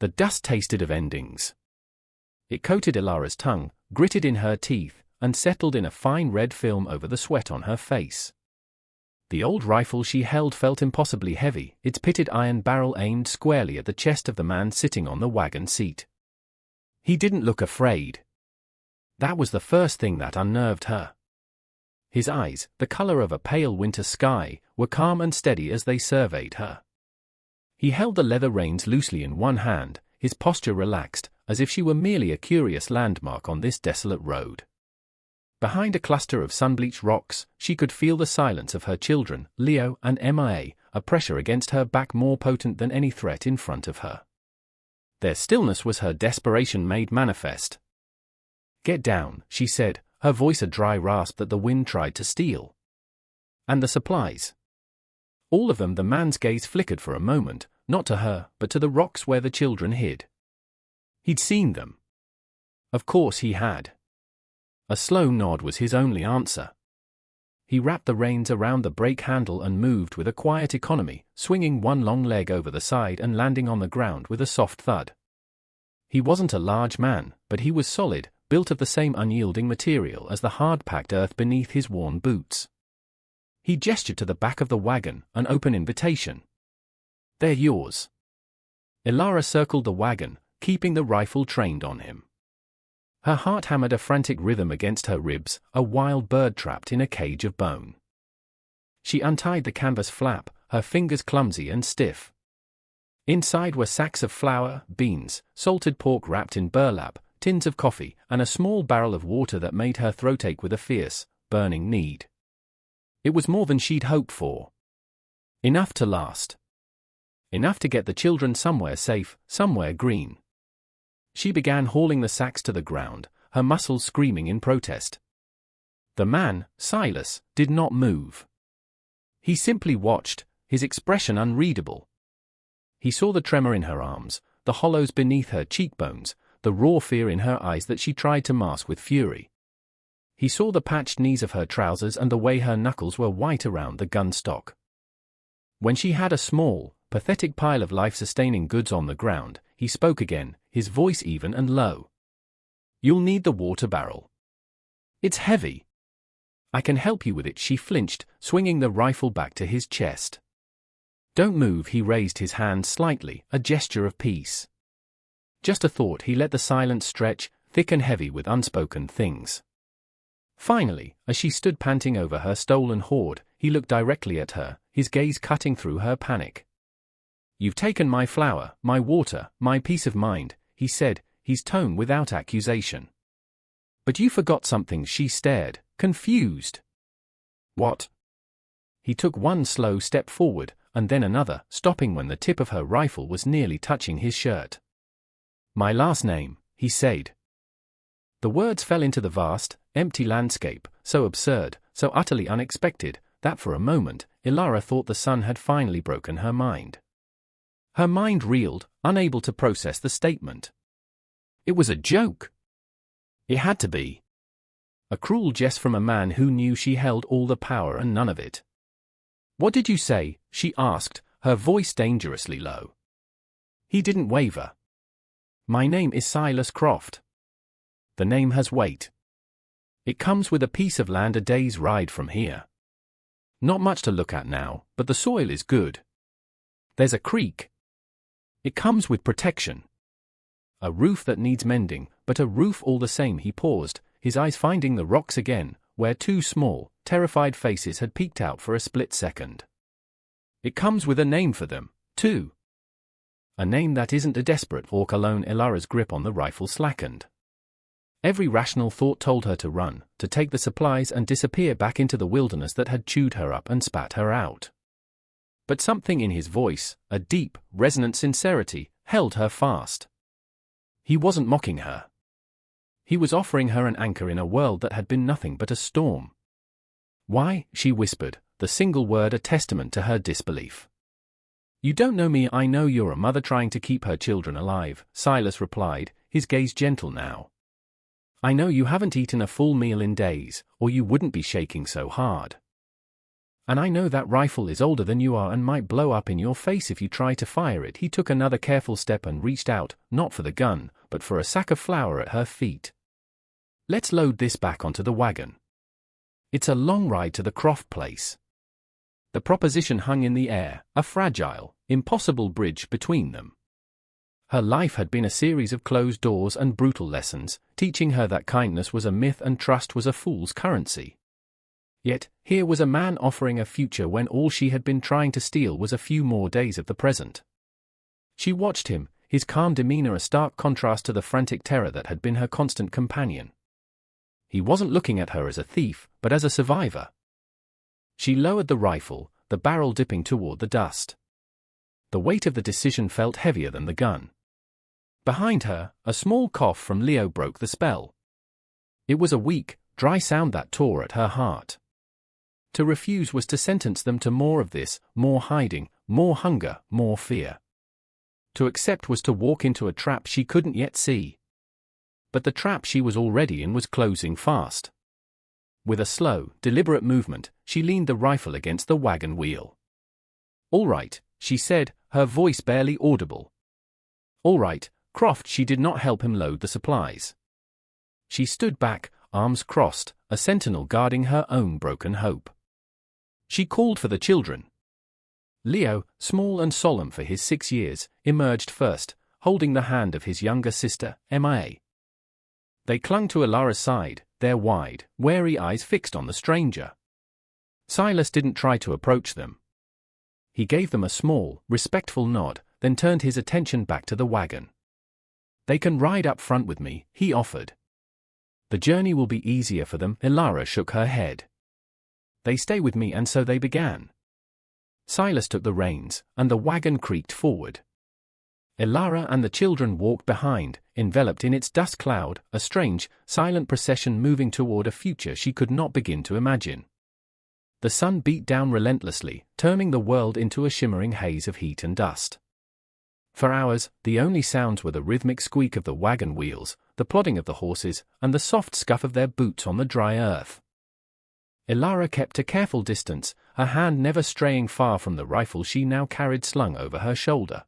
The dust tasted of endings. It coated Ilara's tongue, gritted in her teeth, and settled in a fine red film over the sweat on her face. The old rifle she held felt impossibly heavy, its pitted iron barrel aimed squarely at the chest of the man sitting on the wagon seat. He didn't look afraid. That was the first thing that unnerved her. His eyes, the color of a pale winter sky, were calm and steady as they surveyed her. He held the leather reins loosely in one hand, his posture relaxed, as if she were merely a curious landmark on this desolate road. Behind a cluster of sun-bleached rocks, she could feel the silence of her children, Leo and Emma, a pressure against her back more potent than any threat in front of her. Their stillness was her desperation made manifest. "Get down," she said, her voice a dry rasp that the wind tried to steal. "And the supplies?" All of them. The man's gaze flickered for a moment, not to her, but to the rocks where the children hid. He'd seen them. Of course he had. A slow nod was his only answer. He wrapped the reins around the brake handle and moved with a quiet economy, swinging one long leg over the side and landing on the ground with a soft thud. He wasn't a large man, but he was solid, built of the same unyielding material as the hard-packed earth beneath his worn boots. He gestured to the back of the wagon, an open invitation. "They're yours." Ilara circled the wagon, keeping the rifle trained on him. Her heart hammered a frantic rhythm against her ribs, a wild bird trapped in a cage of bone. She untied the canvas flap, her fingers clumsy and stiff. Inside were sacks of flour, beans, salted pork wrapped in burlap, tins of coffee, and a small barrel of water that made her throat ache with a fierce, burning need. It was more than she'd hoped for. Enough to last. Enough to get the children somewhere safe, somewhere green. She began hauling the sacks to the ground, her muscles screaming in protest. The man, Silas, did not move. He simply watched, his expression unreadable. He saw the tremor in her arms, the hollows beneath her cheekbones, the raw fear in her eyes that she tried to mask with fury. He saw the patched knees of her trousers and the way her knuckles were white around the gun stock. When she had a small, pathetic pile of life-sustaining goods on the ground, he spoke again, his voice even and low. "You'll need the water barrel. It's heavy." "I can help you with it," she flinched, swinging the rifle back to his chest. "Don't move." He raised his hand slightly, a gesture of peace. Just a thought. He let the silence stretch, thick and heavy with unspoken things. Finally, as she stood panting over her stolen hoard, he looked directly at her, his gaze cutting through her panic. "You've taken my flour, my water, my peace of mind," he said, his tone without accusation. "But you forgot something." She stared, confused. "What?" He took one slow step forward, and then another, stopping when the tip of her rifle was nearly touching his shirt. "My last name," he said. The words fell into the vast, empty landscape, so absurd, so utterly unexpected, that for a moment, Ilara thought the sun had finally broken her mind. Her mind reeled, unable to process the statement. It was a joke. It had to be. A cruel jest from a man who knew she held all the power and none of it. "What did you say?" she asked, her voice dangerously low. He didn't waver. "My name is Silas Croft." "The name has weight. It comes with a piece of land a day's ride from here. Not much to look at now, but the soil is good. There's a creek. It comes with protection. A roof that needs mending, but a roof all the same." He paused, his eyes finding the rocks again, where two small, terrified faces had peeked out for a split second. "It comes with a name for them, too. A name that isn't a desperate walk alone." Ilara's grip on the rifle slackened. Every rational thought told her to run, to take the supplies and disappear back into the wilderness that had chewed her up and spat her out. But something in his voice, a deep, resonant sincerity, held her fast. He wasn't mocking her. He was offering her an anchor in a world that had been nothing but a storm. "Why?" she whispered, the single word a testament to her disbelief. "You don't know me." "I know you're a mother trying to keep her children alive," Silas replied, his gaze gentle now. "I know you haven't eaten a full meal in days, or you wouldn't be shaking so hard. And I know that rifle is older than you are and might blow up in your face if you try to fire it." He took another careful step and reached out, not for the gun, but for a sack of flour at her feet. "Let's load this back onto the wagon. It's a long ride to the Croft place." The proposition hung in the air, a fragile, impossible bridge between them. Her life had been a series of closed doors and brutal lessons, teaching her that kindness was a myth and trust was a fool's currency. Yet, here was a man offering a future when all she had been trying to steal was a few more days of the present. She watched him, his calm demeanor a stark contrast to the frantic terror that had been her constant companion. He wasn't looking at her as a thief, but as a survivor. She lowered the rifle, the barrel dipping toward the dust. The weight of the decision felt heavier than the gun. Behind her, a small cough from Leo broke the spell. It was a weak, dry sound that tore at her heart. To refuse was to sentence them to more of this, more hiding, more hunger, more fear. To accept was to walk into a trap she couldn't yet see. But the trap she was already in was closing fast. With a slow, deliberate movement, she leaned the rifle against the wagon wheel. "All right," she said, her voice barely audible. "All right, Croft." She did not help him load the supplies. She stood back, arms crossed, a sentinel guarding her own broken hope. She called for the children. Leo, small and solemn for his 6 years, emerged first, holding the hand of his younger sister, MIA. They clung to Ilara's side, their wide, wary eyes fixed on the stranger. Silas didn't try to approach them. He gave them a small, respectful nod, then turned his attention back to the wagon. "They can ride up front with me," he offered. "The journey will be easier for them." Ilara shook her head. "They stay with me," and so they began. Silas took the reins, and the wagon creaked forward. Ilara and the children walked behind, enveloped in its dust cloud, a strange, silent procession moving toward a future she could not begin to imagine. The sun beat down relentlessly, turning the world into a shimmering haze of heat and dust. For hours, the only sounds were the rhythmic squeak of the wagon wheels, the plodding of the horses, and the soft scuff of their boots on the dry earth. Ilara kept a careful distance, her hand never straying far from the rifle she now carried slung over her shoulder.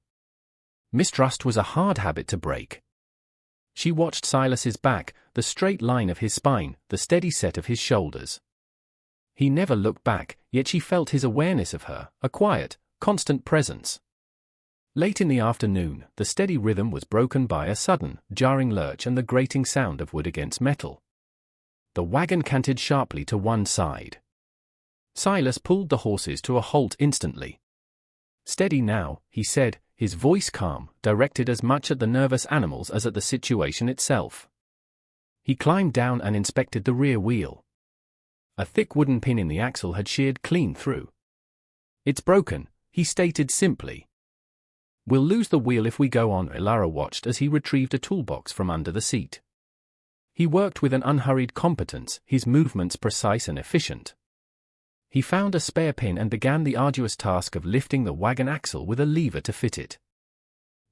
Mistrust was a hard habit to break. She watched Silas's back, the straight line of his spine, the steady set of his shoulders. He never looked back, yet she felt his awareness of her, a quiet, constant presence. Late in the afternoon, the steady rhythm was broken by a sudden, jarring lurch and the grating sound of wood against metal. The wagon canted sharply to one side. Silas pulled the horses to a halt instantly. "Steady now," he said, his voice calm, directed as much at the nervous animals as at the situation itself. He climbed down and inspected the rear wheel. A thick wooden pin in the axle had sheared clean through. "It's broken," he stated simply. "We'll lose the wheel if we go on." Ilara watched as he retrieved a toolbox from under the seat. He worked with an unhurried competence, his movements precise and efficient. He found a spare pin and began the arduous task of lifting the wagon axle with a lever to fit it.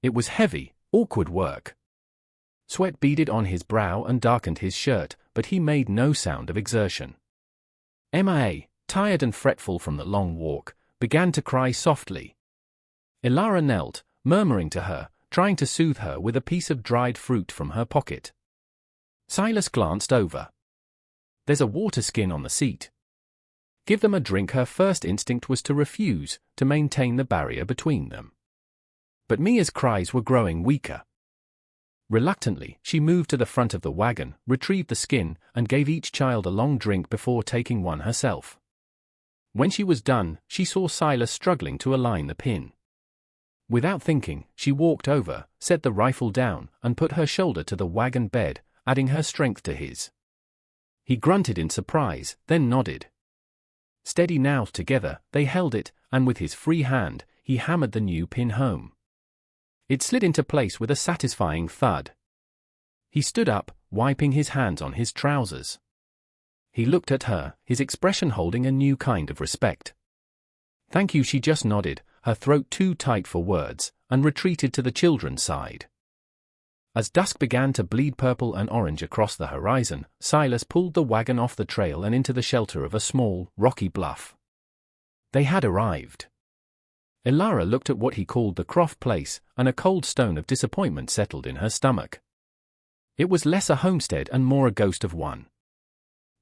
It was heavy, awkward work. Sweat beaded on his brow and darkened his shirt, but he made no sound of exertion. MIA, tired and fretful from the long walk, began to cry softly. Ilara knelt, murmuring to her, trying to soothe her with a piece of dried fruit from her pocket. Silas glanced over. "There's a water skin on the seat. Give them a drink." Her first instinct was to refuse, to maintain the barrier between them. But Mia's cries were growing weaker. Reluctantly, she moved to the front of the wagon, retrieved the skin, and gave each child a long drink before taking one herself. When she was done, she saw Silas struggling to align the pin. Without thinking, she walked over, set the rifle down, and put her shoulder to the wagon bed, adding her strength to his. He grunted in surprise, then nodded. Steady now. Together, they held it, and with his free hand, he hammered the new pin home. It slid into place with a satisfying thud. He stood up, wiping his hands on his trousers. He looked at her, his expression holding a new kind of respect. "Thank you." She just nodded, her throat too tight for words, and retreated to the children's side. As dusk began to bleed purple and orange across the horizon, Silas pulled the wagon off the trail and into the shelter of a small, rocky bluff. They had arrived. Elara looked at what he called the Croft place, and a cold stone of disappointment settled in her stomach. It was less a homestead and more a ghost of one.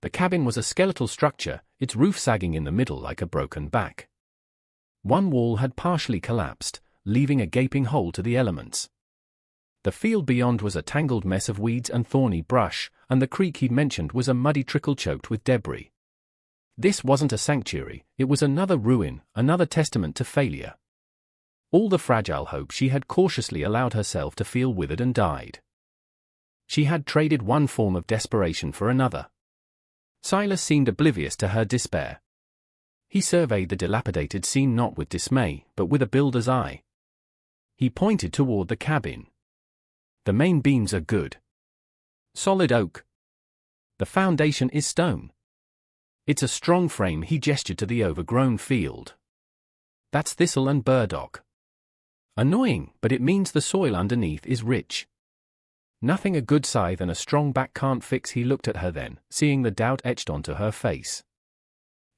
The cabin was a skeletal structure, its roof sagging in the middle like a broken back. One wall had partially collapsed, leaving a gaping hole to the elements. The field beyond was a tangled mess of weeds and thorny brush, and the creek he'd mentioned was a muddy trickle choked with debris. This wasn't a sanctuary, it was another ruin, another testament to failure. All the fragile hope she had cautiously allowed herself to feel withered and died. She had traded one form of desperation for another. Silas seemed oblivious to her despair. He surveyed the dilapidated scene not with dismay, but with a builder's eye. He pointed toward the cabin. The main beams are good. Solid oak. The foundation is stone. It's a strong frame. He gestured to the overgrown field. That's thistle and burdock. Annoying, but it means the soil underneath is rich. Nothing a good scythe and a strong back can't fix. He looked at her then, seeing the doubt etched onto her face.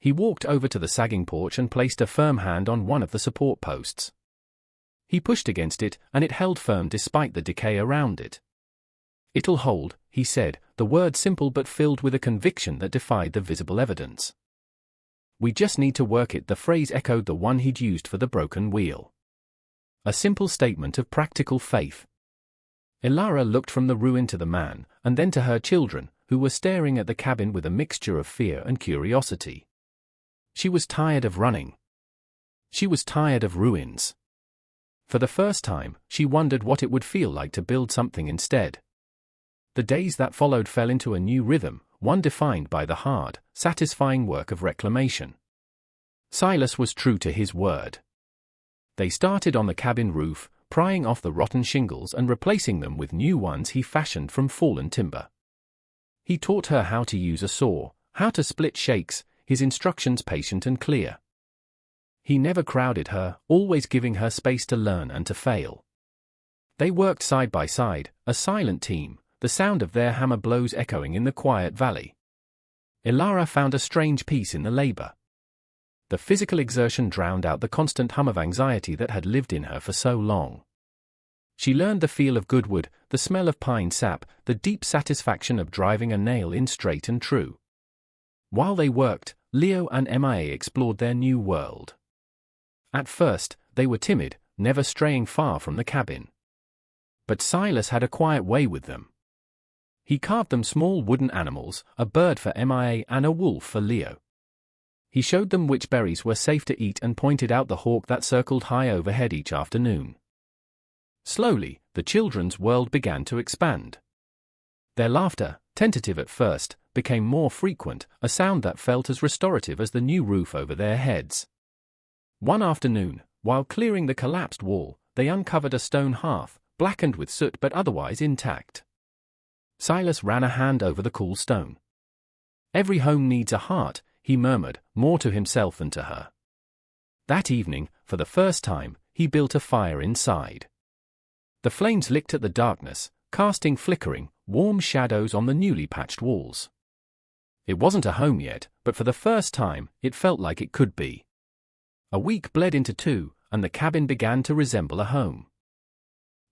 He walked over to the sagging porch and placed a firm hand on one of the support posts. He pushed against it, and it held firm despite the decay around it. "It'll hold," he said, the word simple but filled with a conviction that defied the visible evidence. "We just need to work it." The phrase echoed the one he'd used for the broken wheel. A simple statement of practical faith. Elara looked from the ruin to the man, and then to her children, who were staring at the cabin with a mixture of fear and curiosity. She was tired of running. She was tired of ruins. For the first time, she wondered what it would feel like to build something instead. The days that followed fell into a new rhythm, one defined by the hard, satisfying work of reclamation. Silas was true to his word. They started on the cabin roof, prying off the rotten shingles and replacing them with new ones he fashioned from fallen timber. He taught her how to use a saw, how to split shakes, his instructions patient and clear. He never crowded her, always giving her space to learn and to fail. They worked side by side, a silent team, the sound of their hammer blows echoing in the quiet valley. Elara found a strange peace in the labor. The physical exertion drowned out the constant hum of anxiety that had lived in her for so long. She learned the feel of good wood, the smell of pine sap, the deep satisfaction of driving a nail in straight and true. While they worked, Leo and Mia explored their new world. At first, they were timid, never straying far from the cabin. But Silas had a quiet way with them. He carved them small wooden animals, a bird for Mia and a wolf for Leo. He showed them which berries were safe to eat and pointed out the hawk that circled high overhead each afternoon. Slowly, the children's world began to expand. Their laughter, tentative at first, became more frequent, a sound that felt as restorative as the new roof over their heads. One afternoon, while clearing the collapsed wall, they uncovered a stone hearth, blackened with soot but otherwise intact. Silas ran a hand over the cool stone. "Every home needs a heart," he murmured, more to himself than to her. That evening, for the first time, he built a fire inside. The flames licked at the darkness, casting flickering, warm shadows on the newly patched walls. It wasn't a home yet, but for the first time, it felt like it could be. A week bled into 2, and the cabin began to resemble a home.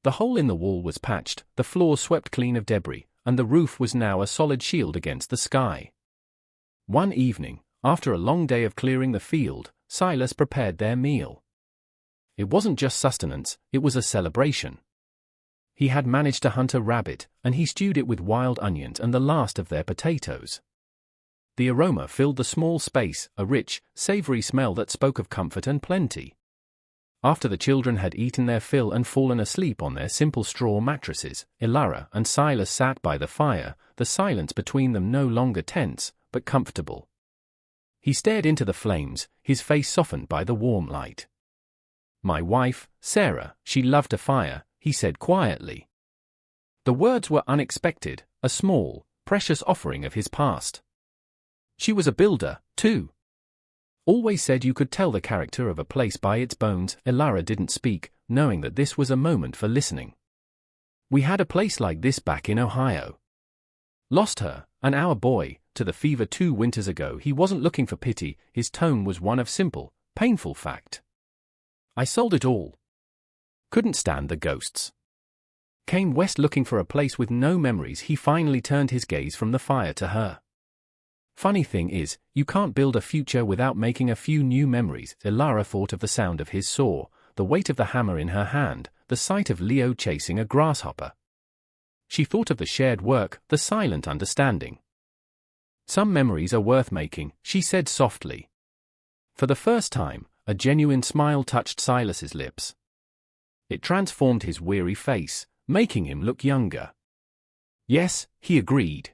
The hole in the wall was patched, the floor swept clean of debris, and the roof was now a solid shield against the sky. One evening, after a long day of clearing the field, Silas prepared their meal. It wasn't just sustenance, it was a celebration. He had managed to hunt a rabbit, and he stewed it with wild onions and the last of their potatoes. The aroma filled the small space, a rich, savory smell that spoke of comfort and plenty. After the children had eaten their fill and fallen asleep on their simple straw mattresses, Elara and Silas sat by the fire, the silence between them no longer tense, but comfortable. He stared into the flames, his face softened by the warm light. "My wife, Sarah, she loved a fire," he said quietly. The words were unexpected, a small, precious offering of his past. She was a builder, too. Always said you could tell the character of a place by its bones. Elara didn't speak, knowing that this was a moment for listening. "We had a place like this back in Ohio. Lost her, and our boy, to the fever 2 winters ago." He wasn't looking for pity, his tone was one of simple, painful fact. I sold it all. Couldn't stand the ghosts. Came west looking for a place with no memories. He finally turned his gaze from the fire to her. Funny thing is, you can't build a future without making a few new memories. Elara thought of the sound of his saw, the weight of the hammer in her hand, the sight of Leo chasing a grasshopper. She thought of the shared work, the silent understanding. Some memories are worth making, she said softly. For the first time, a genuine smile touched Silas's lips. It transformed his weary face, making him look younger. Yes, he agreed.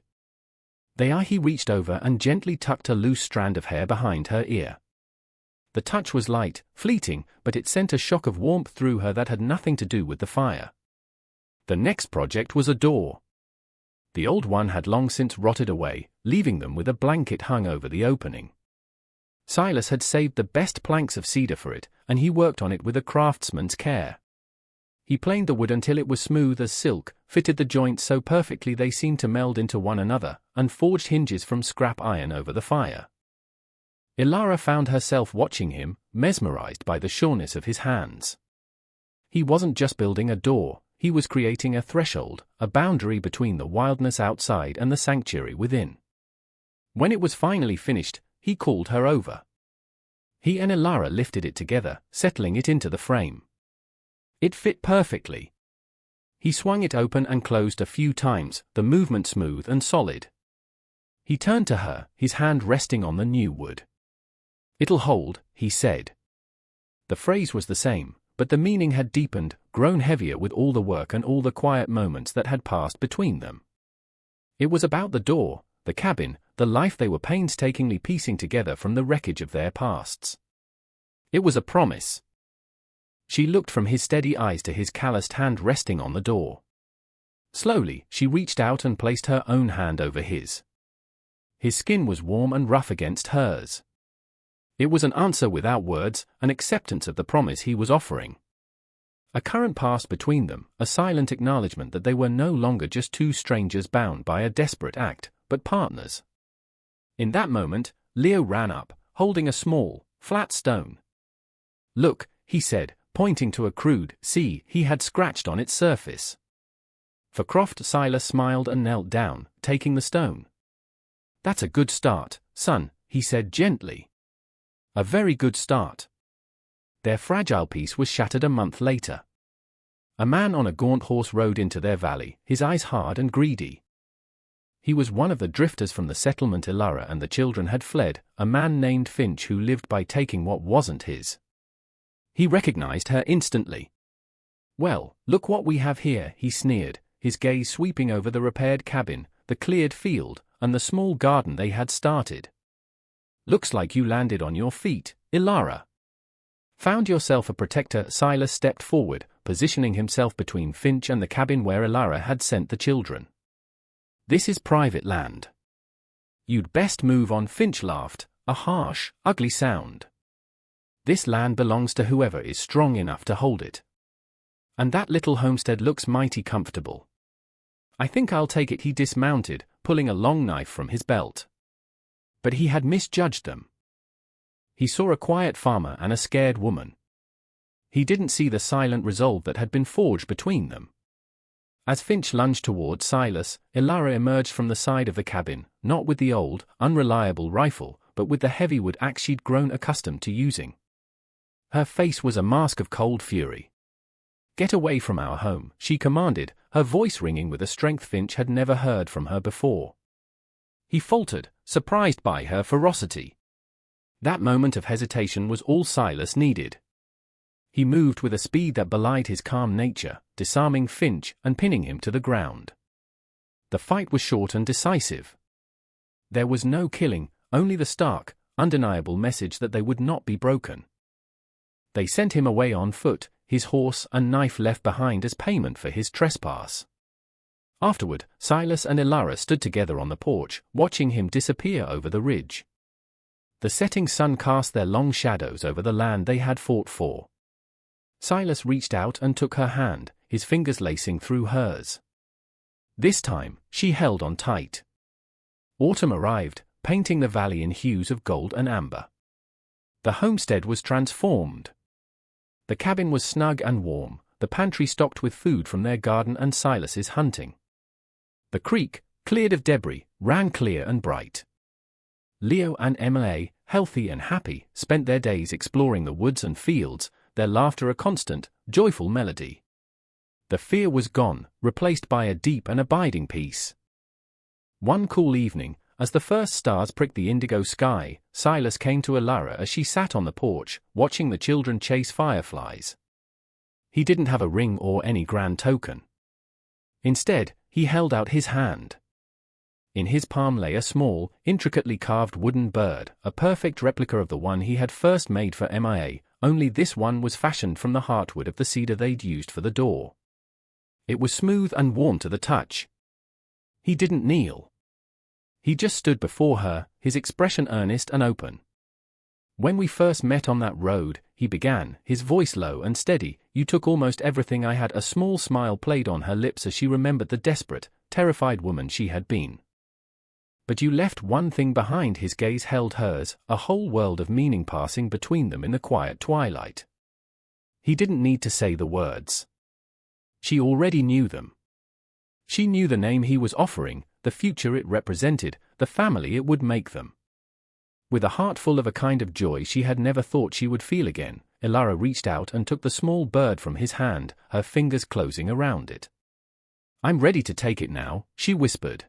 They are. He reached over and gently tucked a loose strand of hair behind her ear. The touch was light, fleeting, but it sent a shock of warmth through her that had nothing to do with the fire. The next project was a door. The old one had long since rotted away, leaving them with a blanket hung over the opening. Silas had saved the best planks of cedar for it, and he worked on it with a craftsman's care. He planed the wood until it was smooth as silk, fitted the joints so perfectly they seemed to meld into one another, and forged hinges from scrap iron over the fire. Elara found herself watching him, mesmerized by the sureness of his hands. He wasn't just building a door, he was creating a threshold, a boundary between the wildness outside and the sanctuary within. When it was finally finished, he called her over. He and Elara lifted it together, settling it into the frame. It fit perfectly. He swung it open and closed a few times, the movement smooth and solid. He turned to her, his hand resting on the new wood. "It'll hold," he said. The phrase was the same, but the meaning had deepened, grown heavier with all the work and all the quiet moments that had passed between them. It was about the door, the cabin, the life they were painstakingly piecing together from the wreckage of their pasts. It was a promise. She looked from his steady eyes to his calloused hand resting on the door. Slowly, she reached out and placed her own hand over his. His skin was warm and rough against hers. It was an answer without words, an acceptance of the promise he was offering. A current passed between them, a silent acknowledgement that they were no longer just two strangers bound by a desperate act, but partners. In that moment, Leo ran up, holding a small, flat stone. "Look," he said, pointing to a crude sea he had scratched on its surface. For Croft, Silas smiled and knelt down, taking the stone. "That's a good start, son," he said gently. "A very good start." Their fragile peace was shattered a month later. A man on a gaunt horse rode into their valley, his eyes hard and greedy. He was one of the drifters from the settlement Elara and the children had fled, a man named Finch who lived by taking what wasn't his. He recognized her instantly. "Well, look what we have here," he sneered, his gaze sweeping over the repaired cabin, the cleared field, and the small garden they had started. "Looks like you landed on your feet, Elara. Found yourself a protector." Silas stepped forward, positioning himself between Finch and the cabin where Elara had sent the children. "This is private land. You'd best move on." Finch laughed, a harsh, ugly sound. "This land belongs to whoever is strong enough to hold it. And that little homestead looks mighty comfortable. I think I'll take it." He dismounted, pulling a long knife from his belt. But he had misjudged them. He saw a quiet farmer and a scared woman. He didn't see the silent resolve that had been forged between them. As Finch lunged toward Silas, Elara emerged from the side of the cabin, not with the old, unreliable rifle, but with the heavy wood axe she'd grown accustomed to using. Her face was a mask of cold fury. "Get away from our home," she commanded, her voice ringing with a strength Finch had never heard from her before. He faltered, surprised by her ferocity. That moment of hesitation was all Silas needed. He moved with a speed that belied his calm nature, disarming Finch and pinning him to the ground. The fight was short and decisive. There was no killing, only the stark, undeniable message that they would not be broken. They sent him away on foot, his horse and knife left behind as payment for his trespass. Afterward, Silas and Elara stood together on the porch, watching him disappear over the ridge. The setting sun cast their long shadows over the land they had fought for. Silas reached out and took her hand, his fingers lacing through hers. This time, she held on tight. Autumn arrived, painting the valley in hues of gold and amber. The homestead was transformed. The cabin was snug and warm, the pantry stocked with food from their garden and Silas's hunting. The creek, cleared of debris, ran clear and bright. Leo and Emily, healthy and happy, spent their days exploring the woods and fields, their laughter a constant, joyful melody. The fear was gone, replaced by a deep and abiding peace. One cool evening, as the first stars pricked the indigo sky, Silas came to Alara as she sat on the porch, watching the children chase fireflies. He didn't have a ring or any grand token. Instead, he held out his hand. In his palm lay a small, intricately carved wooden bird, a perfect replica of the one he had first made for Mia, only this one was fashioned from the heartwood of the cedar they'd used for the door. It was smooth and warm to the touch. He didn't kneel. He just stood before her, his expression earnest and open. "When we first met on that road," he began, his voice low and steady, "you took almost everything I had." A small smile played on her lips as she remembered the desperate, terrified woman she had been. "But you left one thing behind." His gaze held hers, a whole world of meaning passing between them in the quiet twilight. He didn't need to say the words. She already knew them. She knew the name he was offering, the future it represented, the family it would make them. With a heart full of a kind of joy she had never thought she would feel again, Alara reached out and took the small bird from his hand, her fingers closing around it. "I'm ready to take it now," she whispered.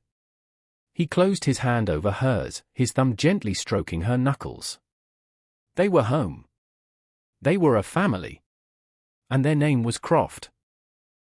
He closed his hand over hers, his thumb gently stroking her knuckles. They were home. They were a family. And their name was Croft.